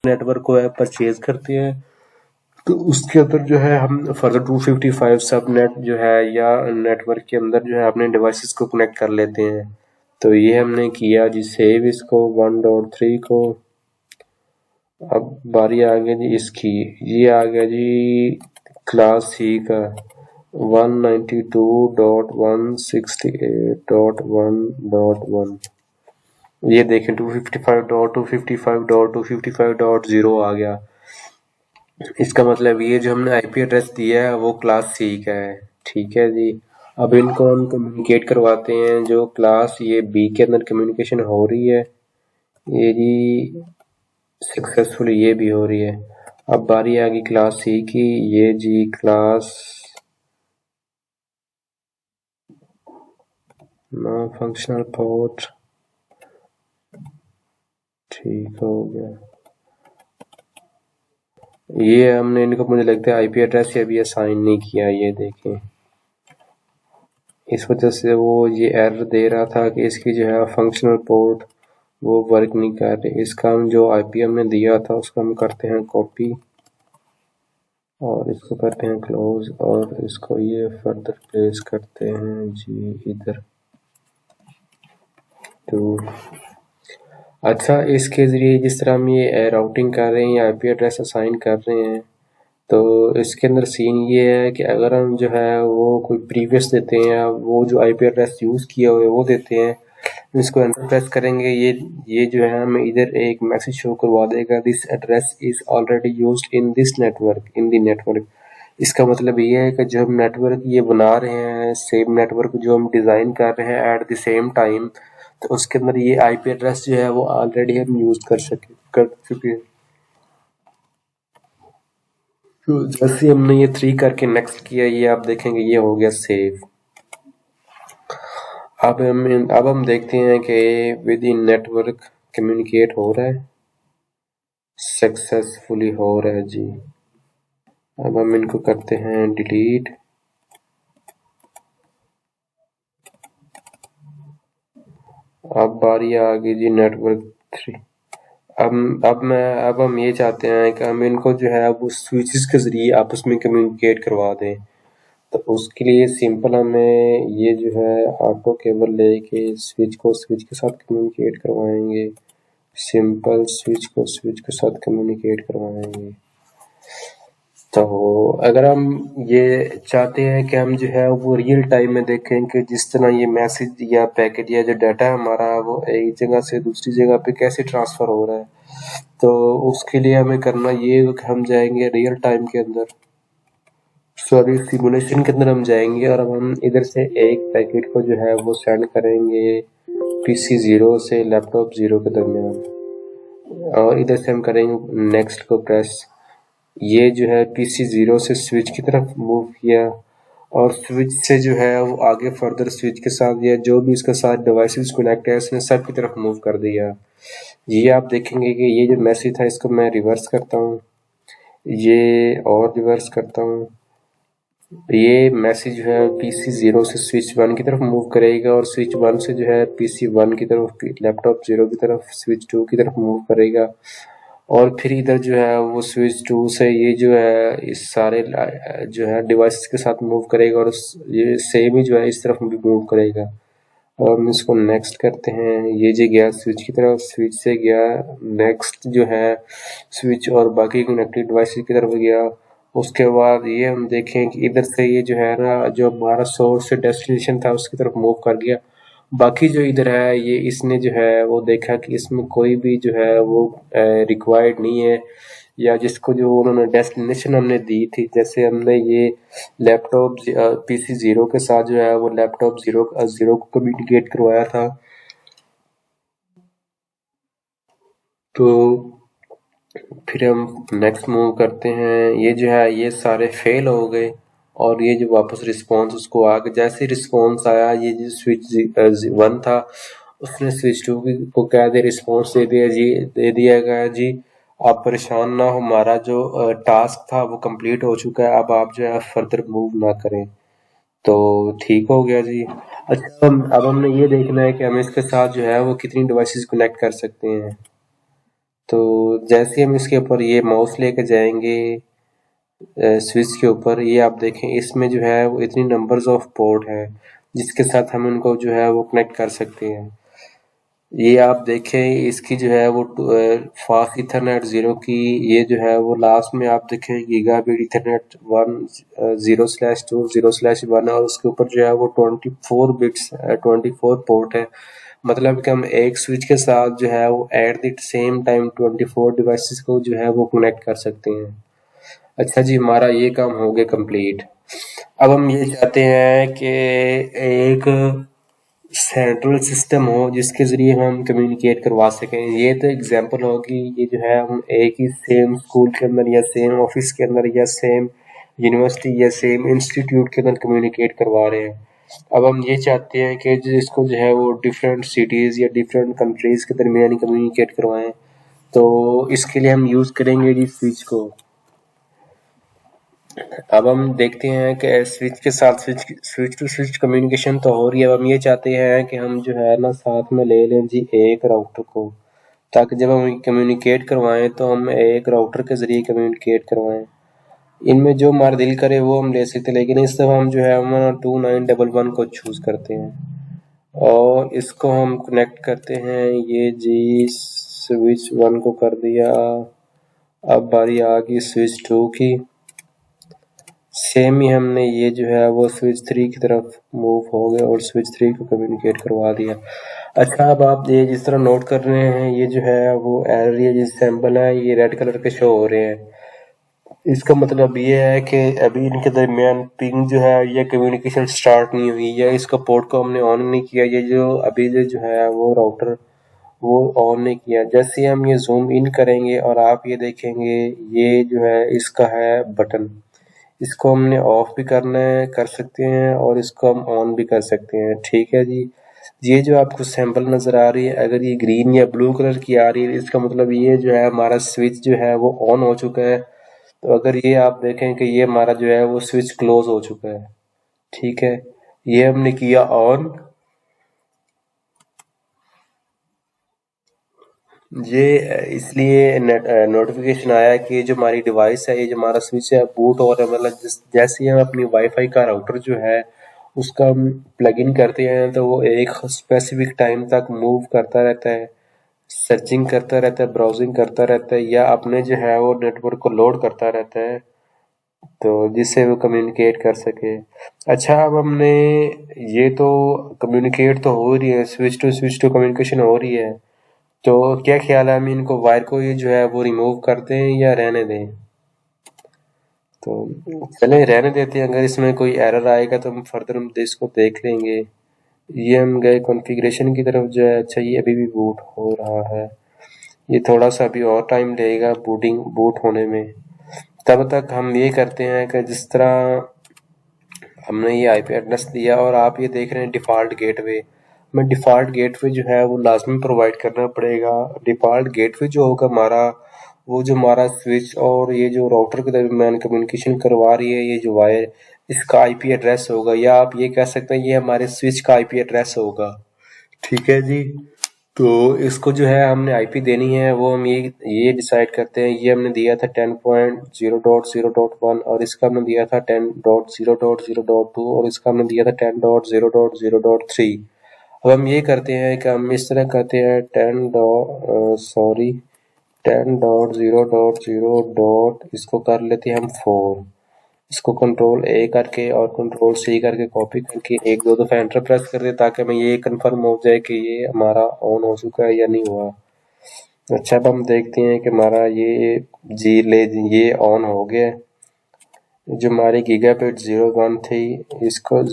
Network को purchase करते हैं तो उसके अंदर जो है हम फर्दर 255 सब नेट जो है या नेटवर्क के अंदर जो है अपने डिवाइसेस को कनेक्ट कर लेते हैं। तो ये हमने किया जी सेव इसको 1.3 को। अब बारी आ गई जी इसकी, ये आ गया जी क्लास सी का 192.168.1.1। ये देखें 255.255.255.0 आ गया। इसका मतलब ये जो हमने आईपी एड्रेस दिया है वो क्लास सी का है। ठीक है जी, अब इनको हम कम्युनिकेट करवाते हैं। जो क्लास ये बी के अंदर कम्युनिकेशन हो रही है ये जी सक्सेसफुली ये भी हो रही है। अब बारी आ गई क्लास सी की, ये जी क्लास नॉन फंक्शनल पोर्ट, ठीक हो गया। ये हमने इनको मुझे लगता है आईपी एड्रेस अभी असाइन नहीं किया, ये देखें इस वजह से वो ये एरर दे रहा था कि इसकी जो है फंक्शनल पोर्ट वो वर्क नहीं कर रही। इसका हम जो आईपी हमने दिया था उसको हम करते हैं कॉपी और इसको करते हैं क्लोज और इसको ये फर्दर प्लेस करते हैं जी इधर तो। अच्छा, इसके ज़रिए जिस तरह हम ये राउटिंग कर रहे हैं या आईपी एड्रेस असाइन कर रहे हैं तो इसके अंदर सीन ये है कि अगर हम जो है वो कोई प्रीवियस देते हैं या वो जो आईपी एड्रेस यूज़ किया हुआ है वो देते हैं, इसको एंटर प्रेस करेंगे ये जो है हमें इधर एक मैसेज शो करवा देगा, this address is already used in this network in the network. इसका मतलब ये है कि जो हम नेटवर्क ये बना रहे हैं, सेम नेटवर्क जो हम डिज़ाइन कर रहे हैं एट द सेम टाइम, तो उसके अंदर ये आईपी एड्रेस जो है वो ऑलरेडी हम यूज़ कर चुके हैं। तो जैसे हमने ये 3 करके नेक्स्ट किया, ये आप देखेंगे ये हो गया सेव। अब हम देखते हैं कि विद इन नेटवर्क कम्युनिकेट हो रहा है, सक्सेसफुली हो रहा है जी। अब हम इनको करते हैं डिलीट। अब बारी आ गई जी नेटवर्क 3। अब हम ये चाहते हैं कि हम इनको जो है वो स्विचेस के जरिए आपस में कम्युनिकेट करवा दें। तो उसके लिए सिंपल हमें ये जो है ऑटो केबल लेके स्विच को स्विच के साथ कम्युनिकेट करवाएंगे, सिंपल स्विच को स्विच के साथ कम्युनिकेट करवाएंगे। तो अगर हम ये चाहते हैं कि हम जो है वो रियल टाइम में देखें कि जिस तरह ये मैसेज या पैकेट या जो डाटा है हमारा वो एक जगह से दूसरी जगह पे कैसे ट्रांसफ़र हो रहा है, तो उसके लिए हमें करना ये कि हम जाएंगे रियल टाइम के अंदर, सॉरी सिमुलेशन के अंदर हम जाएंगे और अब हम इधर से एक पैकेट को जो है वो सेंड करेंगे पीसी 0 से लैपटॉप 0 के दरमियान और इधर से हम करेंगे नेक्स्ट को प्रेस। ये जो है पीसी 0 से स्विच की तरफ मूव किया और स्विच से जो है वो आगे फर्दर स्विच के साथ या जो भी इसके साथ डिवाइसेस कनेक्ट है इसने सब की तरफ मूव कर दिया। ये आप देखेंगे कि ये जो मैसेज था इसको मैं रिवर्स करता हूँ, ये और रिवर्स करता हूँ, ये मैसेज जो है पीसी 0 से स्विच 1 की तरफ मूव करेगा और स्विच 1 से जो है पीसी 1 की तरफ लैपटॉप 0 की तरफ स्विच 2 की तरफ मूव करेगा और फिर इधर जो है वो स्विच 2 से ये जो है इस सारे जो है डिवाइसेस के साथ मूव करेगा और ये सेम ही जो है इस तरफ भी मूव करेगा। और हम इसको नेक्स्ट करते हैं, ये जो गया स्विच की तरफ, स्विच से गया नेक्स्ट जो है स्विच और बाकी कनेक्टेड डिवाइसेस की तरफ गया। उसके बाद ये हम देखें कि इधर से ये जो है ना जो हमारा सोर्स से डेस्टिनेशन था उसकी तरफ मूव कर गया। बाकी जो इधर है ये इसने जो है वो देखा कि इसमें कोई भी जो है वो रिक्वायर्ड नहीं है या जिसको जो उन्होंने डेस्टिनेशन हमने दी थी, जैसे हमने ये लैपटॉप पीसी 0 के साथ जो है वो लैपटॉप 0 को कम्युनिकेट करवाया था। तो फिर हम नेक्स्ट मूव करते हैं, ये जो है ये सारे फेल हो गए और ये जो वापस रिस्पॉन्स उसको आ गया। जैसे रिस्पॉन्स आया ये जो स्विच 1 था उसने स्विच 2 को क्या दे रिस्पॉन्स दे दिया जी, दे दिया गया जी आप परेशान ना हो, हमारा जो टास्क था वो कंप्लीट हो चुका है, अब आप जो है फर्दर मूव ना करें। तो ठीक हो गया जी। अच्छा, अब हमने ये देखना है कि हम इसके साथ जो है वो कितनी डिवाइसेस कनेक्ट कर सकते हैं। तो जैसे हम इसके ऊपर ये माउस लेके जाएंगे स्विच के ऊपर, ये आप देखें इसमें जो है वो इतनी नंबर्स ऑफ पोर्ट है जिसके साथ हम उनको जो है वो कनेक्ट कर सकते हैं। ये आप देखें इसकी जो है वो फास्ट इथरनेट 0 की, ये जो है वो लास्ट में आप देखें गीगाबिट इथरनेट 1 0/2 0/1 और उसके ऊपर जो है वो 24 बिट्स 24 पोर्ट है। मतलब कि हम एक स्विच के साथ जो है वो at the same time 24 devices को जो है वो कनेक्ट कर सकते हैं। अच्छा जी, हमारा ये काम हो गया कंप्लीट। अब हम ये चाहते हैं कि एक सेंट्रल सिस्टम हो जिसके ज़रिए हम कम्युनिकेट करवा सकें। ये तो एग्जांपल होगी, ये जो है हम एक ही सेम स्कूल के अंदर या सेम ऑफिस के अंदर या सेम यूनिवर्सिटी या सेम इंस्टीट्यूट के अंदर कम्युनिकेट करवा रहे हैं। अब हम ये चाहते हैं कि जिसको जो है वो डिफरेंट सिटीज़ या डिफरेंट कंट्रीज़ के दरमियान कम्युनिकेट करवाएं। तो इसके लिए हम यूज़ करेंगे जी स्विच को। अब हम देखते हैं कि स्विच के साथ स्विच टू स्विच कम्युनिकेशन तो हो रही है। अब हम ये चाहते हैं कि हम जो है ना साथ में ले लें जी एक राउटर को, ताकि जब हम कम्युनिकेट करवाएं तो हम एक राउटर के ज़रिए कम्युनिकेट करवाएं। इनमें जो हमारा दिल करे वो हम ले सकते हैं, लेकिन इस दफ़ा हम जो है हम 2911 को चूज़ करते हैं और इसको हम कनेक्ट करते हैं। ये जी स्विच 1 को कर दिया। अब बारी आ गई स्विच 2 की। सेम ही हमने ये जो है वो स्विच 3 की तरफ मूव हो गए और स्विच 3 को कम्युनिकेट करवा दिया। अच्छा, अब आप ये जिस तरह नोट कर रहे हैं ये जो है वो एरर, ये जिस सैम्पल है ये रेड कलर के शो हो रहे हैं। इसका मतलब ये है कि अभी इनके दरमियान पिंग जो है ये कम्युनिकेशन स्टार्ट नहीं हुई, या इसका पोर्ट को हमने ऑन नहीं किया, ये जो अभी जो है वो राउटर वो ऑन नहीं किया। जैसे हम ये जूम इन करेंगे और आप ये देखेंगे ये जो है इसका है बटन, इसको हमने ऑफ भी करना है, कर सकते हैं, और इसको हम ऑन भी कर सकते हैं। ठीक है जी। ये जो आपको सैंपल नज़र आ रही है, अगर ये ग्रीन या ब्लू कलर की आ रही है इसका मतलब ये जो है हमारा स्विच जो है वो ऑन हो चुका है। तो अगर ये आप देखें कि ये हमारा जो है वो स्विच क्लोज हो चुका है। ठीक है, ये हमने किया ऑन। ये इसलिए नोटिफिकेशन आया कि जो हमारी डिवाइस है, ये जो हमारा स्विच है बूट हो रहा है। मतलब जैसे ही हम अपनी वाईफाई का राउटर जो है उसका हम प्लग इन करते हैं तो वो एक स्पेसिफिक टाइम तक मूव करता रहता है, सर्चिंग करता रहता है, ब्राउजिंग करता रहता है, या अपने जो है वो नेटवर्क को लोड करता रहता है, तो जिससे वो कम्युनिकेट कर सके। अच्छा, अब हमने ये तो कम्युनिकेट तो हो रही है, स्विच टू कम्युनिकेशन हो रही है, तो क्या ख्याल है हम इनको वायर को ये जो है वो रिमूव कर दें या रहने दें? तो चले रहने देते हैं, अगर इसमें कोई एरर आएगा तो हम फर्दर हम इसको देख लेंगे। ये हम गए कॉन्फ़िगरेशन की तरफ जो है। अच्छा, ये अभी भी बूट हो रहा है, ये थोड़ा सा अभी और टाइम लगेगा बूट होने में। तब तक हम ये करते हैं कि जिस तरह हमने ये आईपी एड्रेस दिया और आप ये देख रहे हैं डिफ़ॉल्ट गेटवे में, डिफ़ॉल्ट गेटवे जो है वो लाजमी प्रोवाइड करना पड़ेगा। डिफ़ॉल्ट गेटवे जो होगा हमारा, वो जो हमारा स्विच और ये जो राउटर के दरमियान कम्युनिकेशन करवा रही है ये जो वायर, इसका आईपी एड्रेस होगा, या आप ये कह सकते हैं ये हमारे स्विच का आईपी एड्रेस होगा। ठीक है जी। तो इसको जो है हमने आईपी देनी है, वो हम ये डिसाइड करते हैं। ये हमने दिया था 10.0.0.1 और इसका हमने दिया था 10.0.0.2 और इसका हमने दिया था 10.0.0.3। अब हम ये करते हैं कि हम इस तरह करते हैं 10.0.0. इसको कर लेते हैं हम 4। इसको कंट्रोल ए करके और कंट्रोल सी करके कॉपी करके एक दो दफ़ा एंटर प्रेस कर दे, ताकि हमें ये कंफर्म हो जाए कि ये हमारा ऑन हो चुका है या नहीं हुआ। अच्छा, अब हम देखते हैं कि हमारा ये ऑन हो गया है। जो हमारी गीगाबिट 01 थी इसको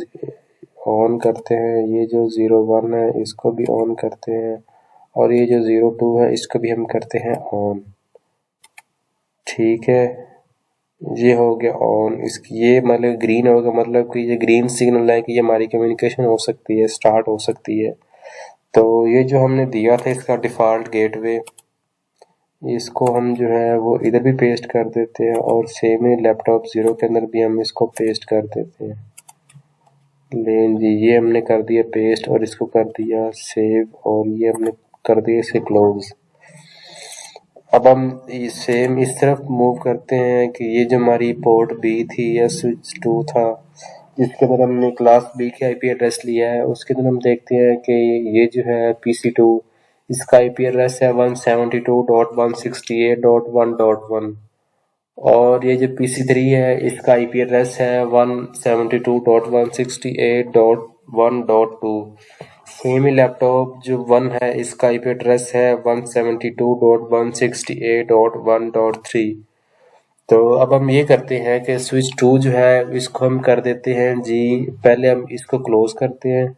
ऑन करते हैं, ये जो 01 है इसको भी ऑन करते हैं, और ये जो 02 है इसको भी हम करते हैं ऑन। ठीक है, ये हो गया ऑन। इसकी ये मतलब ग्रीन होगा, मतलब कि ये ग्रीन सिग्नल है कि ये हमारी कम्युनिकेशन हो सकती है, स्टार्ट हो सकती है। तो ये जो हमने दिया था इसका डिफ़ॉल्ट गेटवे, इसको हम जो है वो इधर भी पेस्ट कर देते हैं और सेम ही लैपटॉप 0 के अंदर भी हम इसको पेस्ट कर देते हैं। लेन जी, ये हमने कर दिया पेस्ट और इसको कर दिया सेव, और ये हमने कर दिया इसे क्लोज। अब हम सेम इस तरफ मूव करते हैं कि ये जो हमारी पोर्ट बी थी या स्विच 2 था जिसके अंदर हमने क्लास बी के आईपी एड्रेस लिया है, उसके अंदर हम देखते हैं कि ये जो है PC2 इसका आईपी एड्रेस है 172.168.1.1 और ये जो PC3 है इसका आईपी एड्रेस है 172.168.1.2। सेम ही लैपटॉप जो 1 है इसका आईपी एड्रेस है 172.168.1.3। तो अब हम ये करते हैं कि स्विच 2 जो है इसको हम कर देते हैं जी, पहले हम इसको क्लोज करते हैं।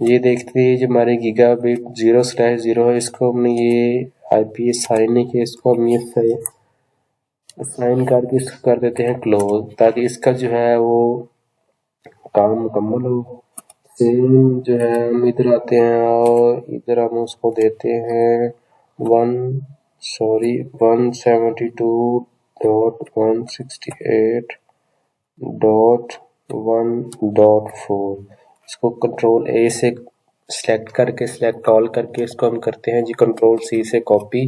ये देखते हैं जो हमारे गीगाबिट 0/0 है, इसको हमने ये आईपी असाइन नहीं किया, इसको हम ये असाइन करके इसको कर देते हैं क्लोज, ताकि इसका जो है वो काम मुकम्मल हो। सेम जो है हम इधर आते हैं और इधर हम उसको देते हैं 172.168.1.4। इसको कंट्रोल ए से सिलेक्ट करके सिलेक्ट ऑल करके इसको हम करते हैं जी कंट्रोल सी से copy,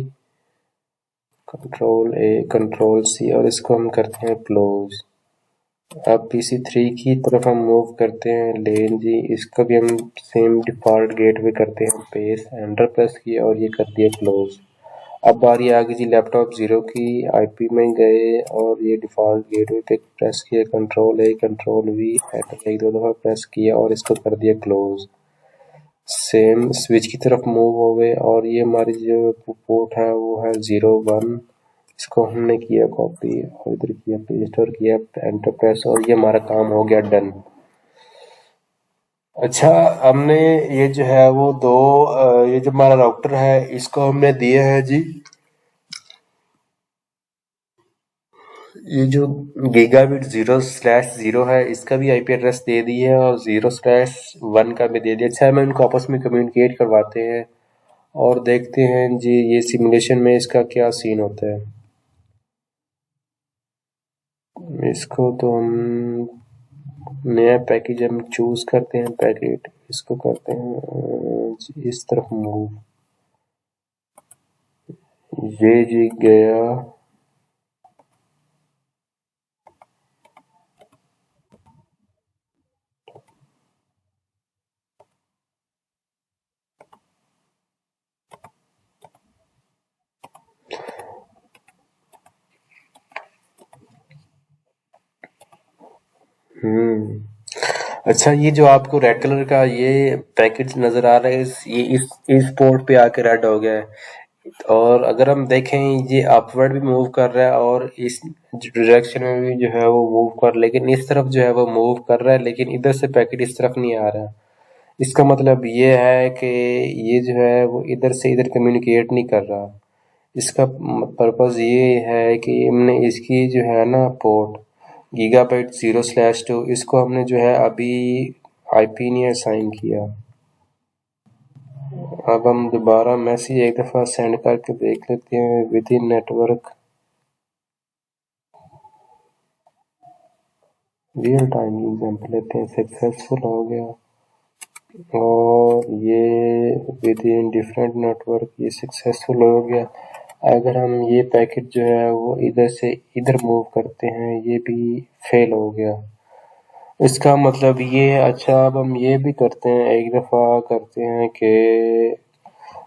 control A control C, और इसको हम करते हैं क्लोज। अब PC3 की तरफ हम मूव करते हैं लेन जी, इसका भी हम सेम डिफ़ॉल्ट गेटवे करते हैं, पेस एंटर प्रेस किया और ये कर दिया क्लोज। अब बारी आ गई जी लैपटॉप 0 की, आईपी में गए और ये डिफ़ॉल्ट गेटवे पे प्रेस किया, control A control we enter एक दो दफ़ा प्रेस किया और इसको कर दिया क्लोज। सेम स्विच की तरफ मूव हो गए और ये हमारी जो पोर्ट है वो है 01, इसको हमने किया कॉपी और इधर किया पेस्ट और किया एंटर प्रेस और ये हमारा काम हो गया डन। अच्छा, हमने ये जो है वो ये जो हमारा राउटर है इसको हमने दिया है जी, ये जो गीगाबिट 0/0 है इसका भी आईपी एड्रेस दे दिया है और 0/1 का भी दे दिया। अच्छा, हम इनको आपस में कम्युनिकेट करवाते हैं और देखते हैं जी ये सिमुलेशन में इसका क्या सीन होता है। इसको तो हम नया पैकेज हम चूज करते हैं, पैकेट इसको करते हैं इस तरफ मूव, ये जी गया। अच्छा, ये जो आपको रेड कलर का ये पैकेज नजर आ रहा है ये इस पोर्ट पे आके रेड हो गया है, और अगर हम देखें ये अपवर्ड भी मूव कर रहा है और इस डायरेक्शन में भी जो है वो मूव कर, लेकिन इस तरफ जो है वो मूव कर रहा है लेकिन इधर से पैकेट इस तरफ नहीं आ रहा है। इसका मतलब ये है कि ये जो है वो इधर से इधर कम्युनिकेट नहीं कर रहा। इसका पर्पज़ ये है कि हमने इसकी जो है ना पोर्ट गीगाबाइट 0/2 इसको हमने जो है अभी आईपी नहीं असाइन किया। अब हम दोबारा मैसेज एक दफ़ा सेंड करके देख लेते हैं with in network, real time example लेते हैं, सक्सेसफुल हो गया और ये विद इन डिफरेंट नेटवर्क ये सक्सेसफुल हो गया। अगर हम ये पैकेट जो है वो इधर से इधर मूव करते हैं ये भी फेल हो गया, इसका मतलब ये है। अच्छा, अब हम ये भी करते हैं, एक दफ़ा करते हैं कि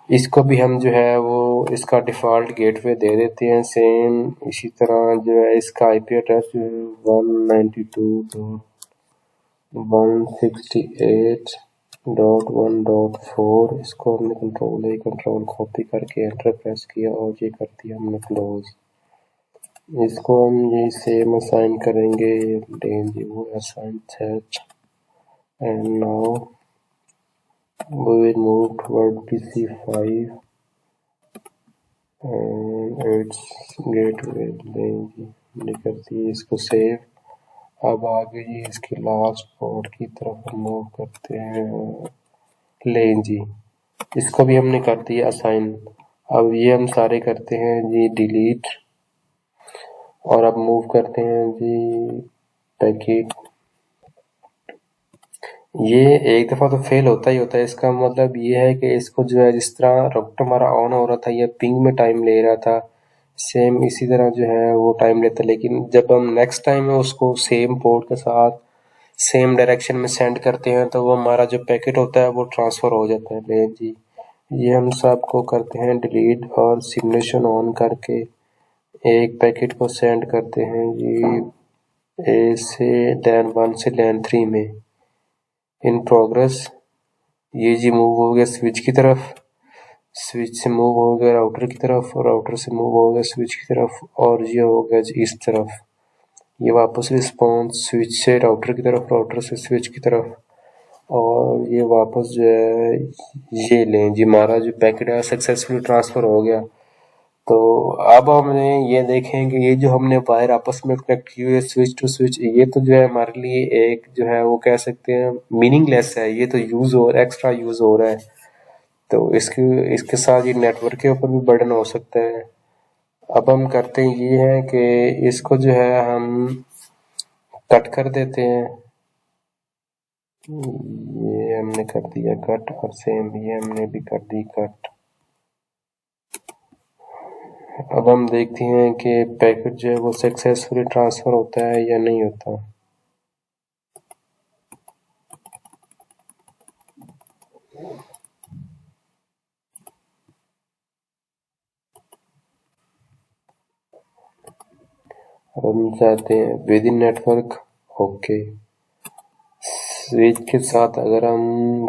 इसको भी हम जो है वो इसका डिफ़ॉल्ट गेटवे दे देते हैं सेम इसी तरह जो है इसका आईपी एड्रेस जो है 192.168.1.4, इसको हमने कंट्रोल ए कंट्रोल कॉपी करके एंटर प्रेस किया और ये कर दिया हमने क्लोज। इसको हम ये सेम असाइन करेंगे, लेंगे वो assign set and now we will move toward PC5 and its gateway लेंगे करती है इसको सेव। अब आगे जी इसकी लास्ट पोर्ट की तरफ हम मूव करते हैं, लें जी इसको भी हमने कर दिया असाइन। अब ये हम सारे करते हैं जी डिलीट और अब मूव करते हैं जी पैकेट। ये एक दफ़ा तो फेल होता ही होता है, इसका मतलब ये है कि इसको जो है जिस तरह राउटर हमारा ऑन हो रहा था ये पिंग में टाइम ले रहा था, सेम इसी तरह जो है वो टाइम लेता है, लेकिन जब हम नेक्स्ट टाइम है उसको सेम पोर्ट के साथ सेम डायरेक्शन में सेंड करते हैं तो वो हमारा जो पैकेट होता है वो ट्रांसफ़र हो जाता है। ले जी, ये हम सबको करते हैं डिलीट और सिमुलेशन ऑन करके एक पैकेट को सेंड करते हैं जी ए से LAN 1 से LAN 3 में इन प्रोग्रेस। ये जी मूव हो गया स्विच की तरफ, स्विच से मूव हो गया राउटर की तरफ और राउटर से मूव हो गया स्विच की तरफ और ये हो गया जी इस तरफ। ये वापस रिस्पॉन्स स्विच से राउटर की तरफ, राउटर से स्विच की तरफ और ये वापस जो है ये लें जी हमारा जो पैकेट है सक्सेसफुली ट्रांसफ़र हो गया। तो अब हमने ये देखें कि ये जो हमने वायर आपस में कनेक्ट की हुई है स्विच टू स्विच, ये तो जो है हमारे लिए एक जो है वो कह सकते हैं मीनिंगलेस है, ये तो यूज़ हो एक्स्ट्रा यूज़ हो रहा है। तो इसके साथ ये नेटवर्क के ऊपर भी बर्डन हो सकता है। अब हम करते हैं ये है कि इसको जो है हम कट कर देते हैं। ये हमने कर दिया कट और सेम ये हमने भी कर दी कट। अब हम देखते हैं कि पैकेट जो है वो सक्सेसफुली ट्रांसफ़र होता है या नहीं होता। अब हम चाहते हैं with in network okay. Switch के साथ अगर हम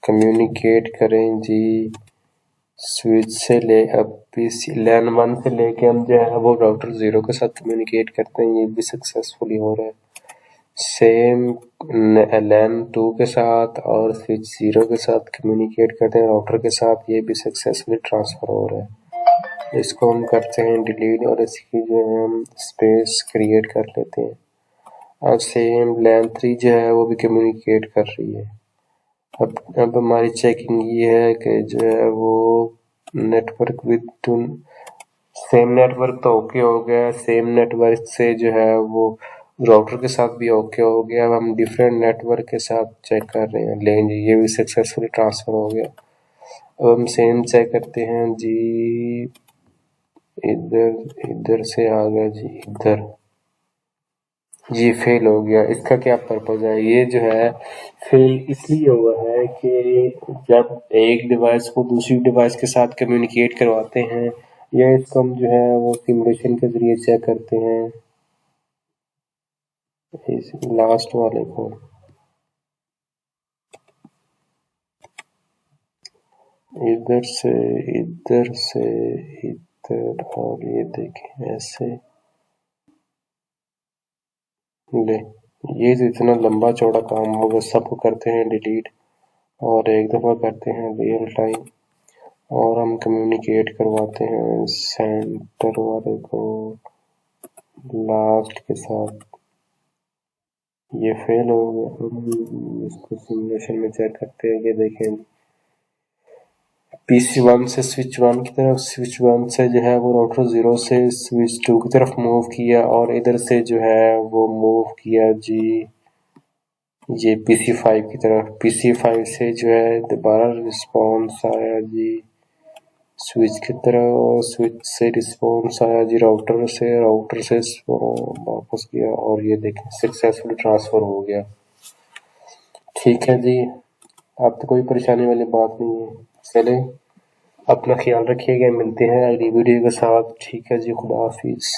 कम्युनिकेट करें जी स्विच से ले अब पीसी LAN 1 से लेके हम जो है वो राउटर 0 के साथ कम्युनिकेट करते हैं, ये भी सक्सेसफुली हो रहा है। सेम LAN 2 के साथ और स्विच 0 के साथ कम्युनिकेट करते हैं राउटर के साथ, ये भी सक्सेसफुली ट्रांसफ़र हो रहा है। इसको हम करते हैं डिलीट और इसकी जो है हम स्पेस क्रिएट कर लेते हैं। अब सेम LAN 3 जो है वो भी कम्युनिकेट कर रही है। अब हमारी चेकिंग ये है कि जो है वो नेटवर्क विद सेम नेटवर्क तो ओके हो गया, सेम नेटवर्क से जो है वो राउटर के साथ भी ओके हो गया। अब हम डिफरेंट नेटवर्क के साथ चेक कर रहे हैं, लेकिन ये भी सक्सेसफुली ट्रांसफ़र हो गया। अब हम सेम चेक करते हैं जी इधर से आ गया जी इधर, ये फेल हो गया। इसका क्या पर्पज़ है? ये जो है फेल इसलिए हुआ है कि जब एक डिवाइस को दूसरी डिवाइस के साथ कम्युनिकेट करवाते हैं या इसको हम जो है वो सिमुलेशन के ज़रिए चेक करते हैं इस लास्ट वाले को। इधर से इधर से इधर और ये देखें ऐसे ले, ये तो इतना लंबा चौड़ा काम होगा। सबको करते हैं डिलीट और एक दफ़ा करते हैं रियल टाइम और हम कम्युनिकेट करवाते हैं सेंटर वाले को लास्ट के साथ। ये फेल हो गया। हम इसको सिमुलेशन में चेक करते हैं। ये देखें PC 1 से स्विच 1 की तरफ, स्विच 1 से जो है वो राउटर 0 से स्विच 2 की तरफ मूव किया और इधर से जो है वो मूव किया जी ये PC 5 की तरफ। PC 5 से जो है दोबारा रिस्पॉन्स आया जी स्विच की तरफ, स्विच से रिस्पॉन्स आया जी राउटर से वापस किया और ये देखें सक्सेसफुल ट्रांसफ़र हो गया। ठीक है जी, अब तो कोई परेशानी वाली बात नहीं है। चले अपना ख्याल रखिएगा, मिलते हैं अगली वीडियो के साथ। ठीक है जी, खुदा हाफिज़।